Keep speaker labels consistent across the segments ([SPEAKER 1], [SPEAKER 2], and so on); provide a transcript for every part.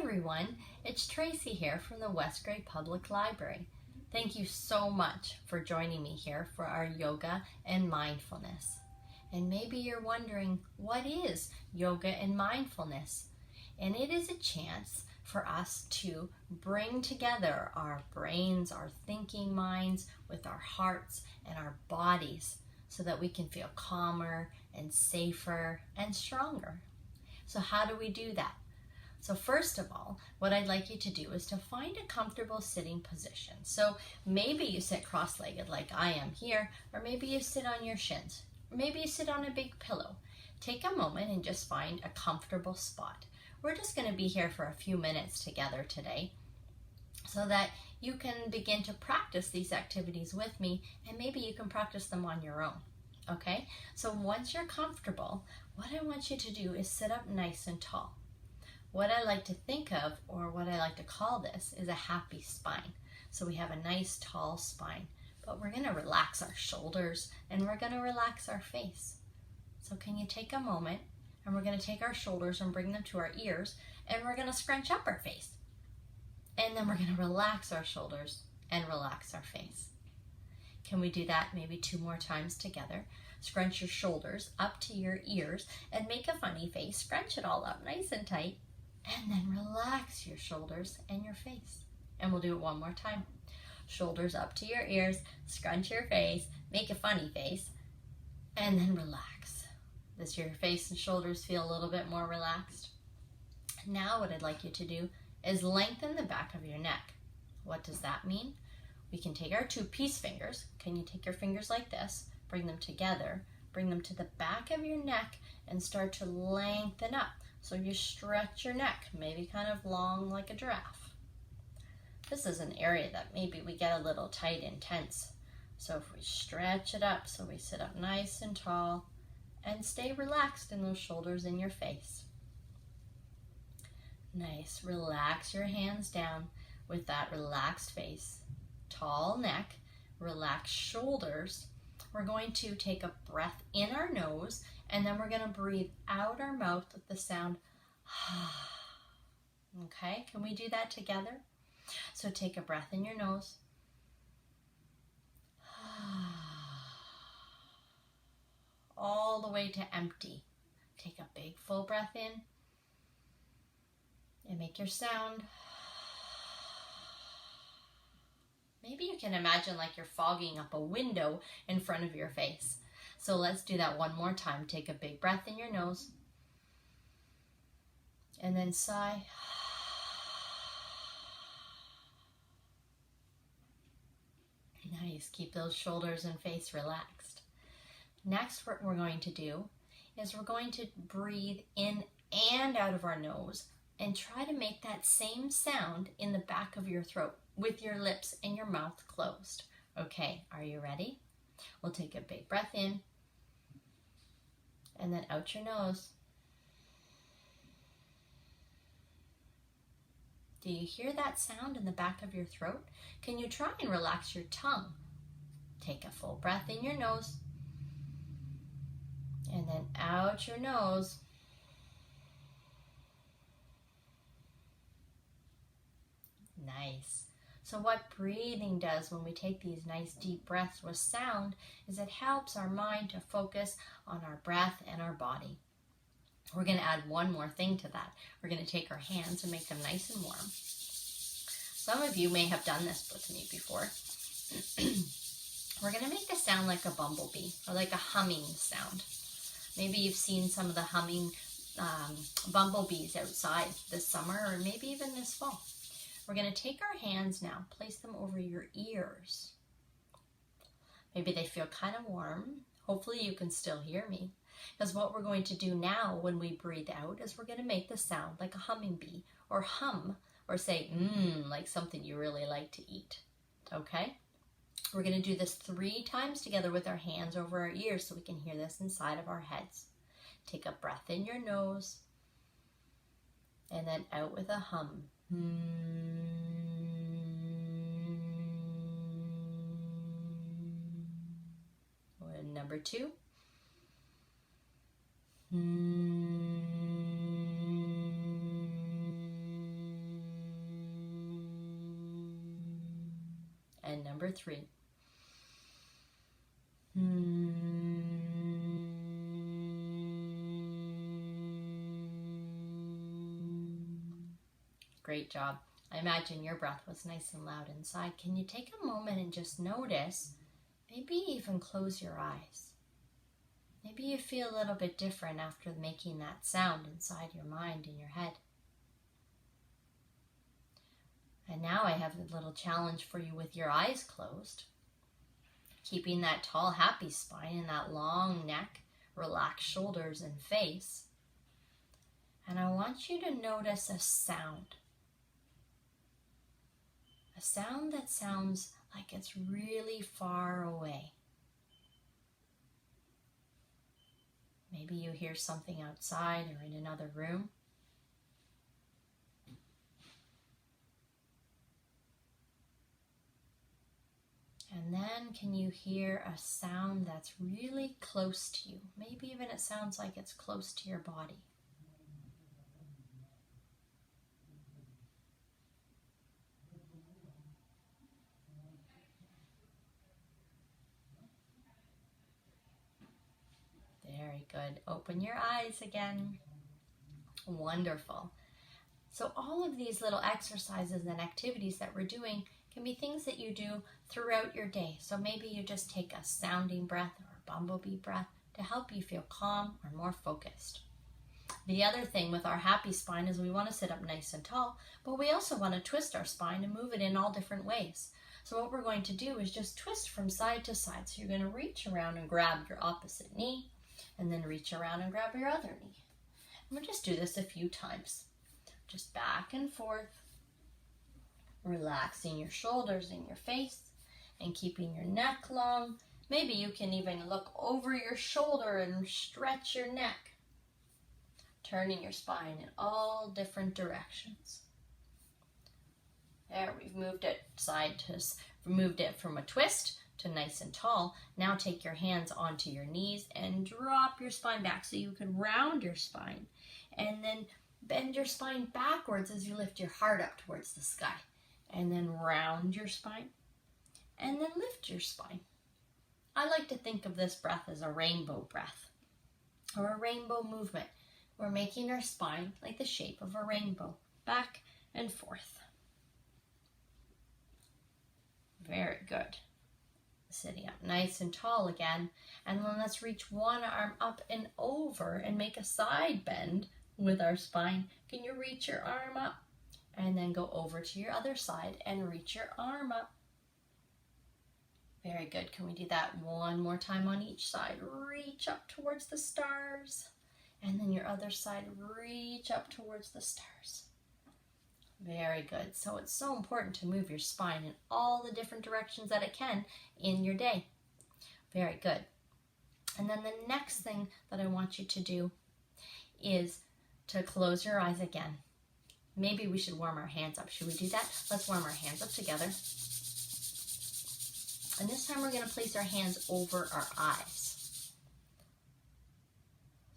[SPEAKER 1] everyone, it's Tracy here from the West Grey Public Library. Thank you so much for joining me here for our yoga and mindfulness. And maybe you're wondering, what is yoga and mindfulness? And it is a chance for us to bring together our brains, our thinking minds with our hearts and our bodies so that we can feel calmer and safer and stronger. So how do we do that? So first of all, what I'd like you to do is to find a comfortable sitting position. So maybe you sit cross-legged like I am here, or maybe you sit on your shins, or maybe you sit on a big pillow. Take a moment and just find a comfortable spot. We're just going to be here for a few minutes together today so that you can begin to practice these activities with me, and maybe you can practice them on your own. Okay? So once you're comfortable, what I want you to do is sit up nice and tall. What I like to think of, or what I like to call this, is a happy spine. So we have a nice tall spine, but we're going to relax our shoulders and we're going to relax our face. So can you take a moment, and we're going to take our shoulders and bring them to our ears, and we're going to scrunch up our face. And then we're going to relax our shoulders and relax our face. Can we do that maybe 2 more times together? Scrunch your shoulders up to your ears and make a funny face. Scrunch it all up nice and tight. And then relax your shoulders and your face. And we'll do it one more time. Shoulders up to your ears, scrunch your face, make a funny face, and then relax. Does your face and shoulders feel a little bit more relaxed? Now what I'd like you to do is lengthen the back of your neck. What does that mean? We can take our 2 peace fingers. Can you take your fingers like this? Bring them together. Bring them to the back of your neck and start to lengthen up. So you stretch your neck, maybe kind of long like a giraffe. This is an area that maybe we get a little tight and tense. So if we stretch it up, so we sit up nice and tall and stay relaxed in those shoulders and your face. Nice, relax your hands down with that relaxed face. Tall neck, relaxed shoulders. We're going to take a breath in our nose, and then we're going to breathe out our mouth with the sound. Okay, can we do that together? So take a breath in your nose. All the way to empty. Take a big full breath in and make your sound. Maybe you can imagine like you're fogging up a window in front of your face. So let's do that one more time. Take a big breath in your nose and then sigh. Nice. Keep those shoulders and face relaxed. Next, what we're going to do is we're going to breathe in and out of our nose and try to make that same sound in the back of your throat with your lips and your mouth closed. Okay, are you ready? We'll take a big breath in and then out your nose. Do you hear that sound in the back of your throat? Can you try and relax your tongue? Take a full breath in your nose and then out your nose. Nice. So what breathing does when we take these nice deep breaths with sound is it helps our mind to focus on our breath and our body. We're going to add one more thing to that. We're going to take our hands and make them nice and warm. Some of you may have done this with me before. We're going to make this sound like a bumblebee or like a humming sound. Maybe you've seen some of the humming bumblebees outside this summer, or maybe even this fall. We're going to take our hands now, place them over your ears. Maybe they feel kind of warm. Hopefully you can still hear me. Because what we're going to do now when we breathe out is we're going to make the sound like a humming bee, or hum, or say like something you really like to eat. Okay? We're going to do this 3 times together with our hands over our ears so we can hear this inside of our heads. Take a breath in your nose and then out with a hum. Number 2. And number 3. Great job. I imagine your breath was nice and loud inside. Can you take a moment and just notice, maybe even close your eyes? Maybe you feel a little bit different after making that sound inside your mind and your head. And now I have a little challenge for you with your eyes closed. Keeping that tall, happy spine and that long neck, relaxed shoulders and face. And I want you to notice a sound. A sound that sounds like it's really far away. Maybe you hear something outside or in another room. And then can you hear a sound that's really close to you? Maybe even it sounds like it's close to your body. Very good. Open your eyes again. Wonderful. So all of these little exercises and activities that we're doing can be things that you do throughout your day. So maybe you just take a sounding breath or a bumblebee breath to help you feel calm or more focused. The other thing with our happy spine is we want to sit up nice and tall, but we also want to twist our spine and move it in all different ways. So what we're going to do is just twist from side to side. So you're going to reach around and grab your opposite knee, and then reach around and grab your other knee. And we'll just do this a few times. Just back and forth, relaxing your shoulders and your face, and keeping your neck long. Maybe you can even look over your shoulder and stretch your neck, turning your spine in all different directions. There, we've moved it moved it from a twist to nice and tall. Now take your hands onto your knees and drop your spine back so you can round your spine. And then bend your spine backwards as you lift your heart up towards the sky. And then round your spine. And then lift your spine. I like to think of this breath as a rainbow breath or a rainbow movement. We're making our spine like the shape of a rainbow, back and forth. Very good. Sitting up nice and tall again. And then let's reach one arm up and over and make a side bend with our spine. Can you reach your arm up? And then go over to your other side and reach your arm up. Very good. Can we do that one more time on each side? Reach up towards the stars. And then your other side, reach up towards the stars. Very good. So it's so important to move your spine in all the different directions that it can in your day. Very good. And then the next thing that I want you to do is to close your eyes again. Maybe we should warm our hands up. Should we do that? Let's warm our hands up together. And this time we're going to place our hands over our eyes.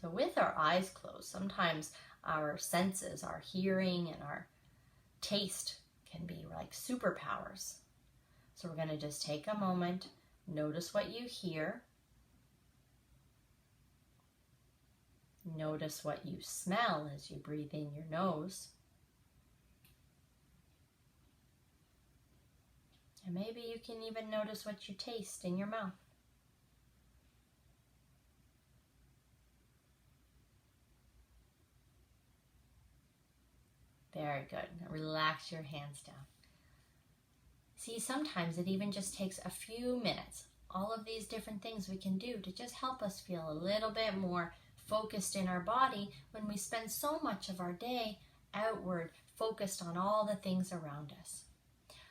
[SPEAKER 1] So with our eyes closed, sometimes our senses, our hearing and our taste can be like superpowers. So we're going to just take a moment, notice what you hear, notice what you smell as you breathe in your nose, and maybe you can even notice what you taste in your mouth. Very good. Now relax your hands down. See, sometimes it even just takes a few minutes. All of these different things we can do to just help us feel a little bit more focused in our body when we spend so much of our day outward, focused on all the things around us.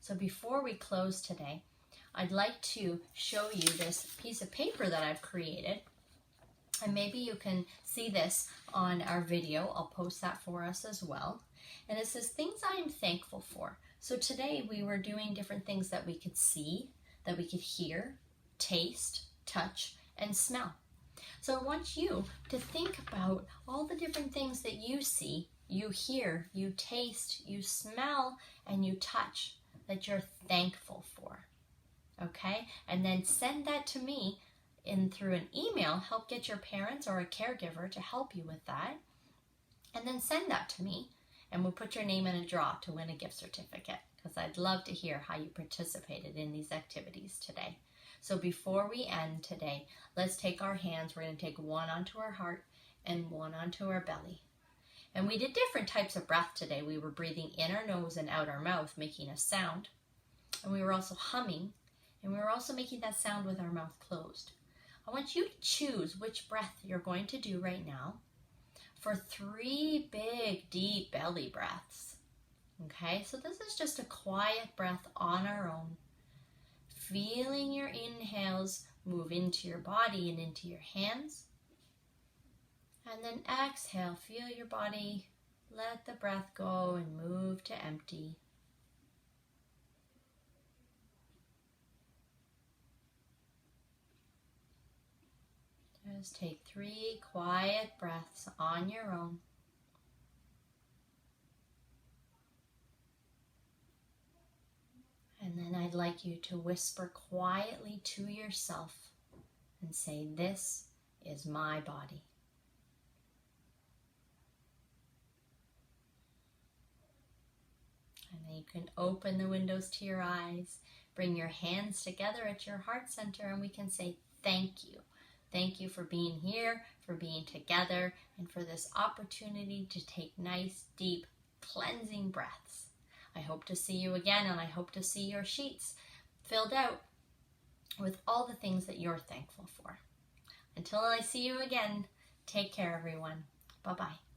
[SPEAKER 1] So before we close today, I'd like to show you this piece of paper that I've created. And maybe you can see this on our video. I'll post that for us as well. And it says, things I am thankful for. So today we were doing different things that we could see, that we could hear, taste, touch, and smell. So I want you to think about all the different things that you see, you hear, you taste, you smell, and you touch that you're thankful for. okay? And then send that to me through an email. Help get your parents or a caregiver to help you with that. And then send that to me, and we'll put your name in a draw to win a gift certificate, because I'd love to hear how you participated in these activities today. So before we end today, let's take our hands. We're going to take one onto our heart and one onto our belly. And we did different types of breath today. We were breathing in our nose and out our mouth, making a sound. And we were also humming, and we were also making that sound with our mouth closed. I want you to choose which breath you're going to do right now for 3 big, deep belly breaths. Okay, so this is just a quiet breath on our own. Feeling your inhales move into your body and into your hands. And then exhale, feel your body, let the breath go and move to empty. Just take 3 quiet breaths on your own. And then I'd like you to whisper quietly to yourself and say, "This is my body." And then you can open the windows to your eyes, bring your hands together at your heart center, and we can say, "Thank you. Thank you for being here, for being together, and for this opportunity to take nice, deep, cleansing breaths." I hope to see you again, and I hope to see your sheets filled out with all the things that you're thankful for. Until I see you again, take care, everyone. Bye-bye.